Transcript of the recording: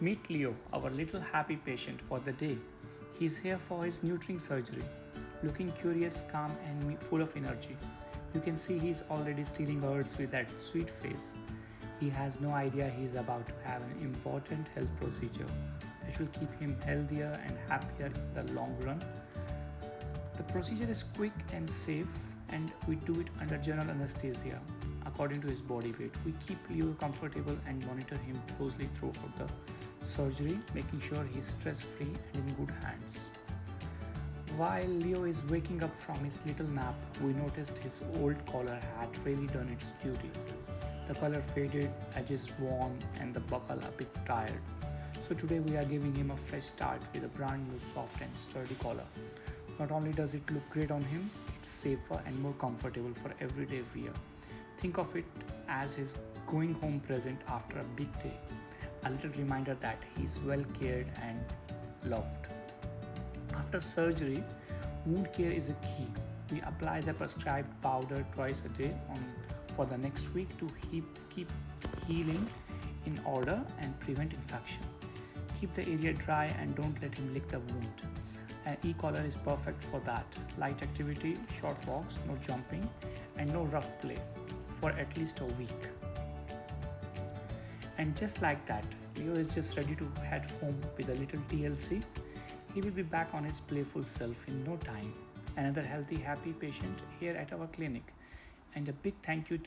Meet Leo, our little happy patient for the day. He's here for his neutering surgery, looking curious, calm, and full of energy. You can see he's already stealing words with that sweet face. He has no idea he's about to have an important health procedure that will keep him healthier and happier in the long run. The procedure is quick and safe, and we do it under general anesthesia according to his body weight. We keep Leo comfortable and monitor him closely throughout the surgery, making sure he's stress-free and in good hands. While Leo is waking up from his little nap, we noticed his old collar had really done its duty. The color faded, edges worn, and the buckle a bit tired. So today we are giving him a fresh start with a brand new soft and sturdy collar. Not only does it look great on him, it's safer and more comfortable for everyday wear. Think of it as his going home present after a big day. A little reminder that he's well cared and loved. After surgery, wound care is a key. We apply the prescribed powder twice a day for the next week to keep healing in order and prevent infection. Keep the area dry and don't let him lick the wound. An e-collar is perfect for that. Light activity, short walks, no jumping, and no rough play for at least a week. And just like that, Leo is just ready to head home with a little TLC. He will be back on his playful self in no time. Another healthy, happy patient here at our clinic. And a big thank you to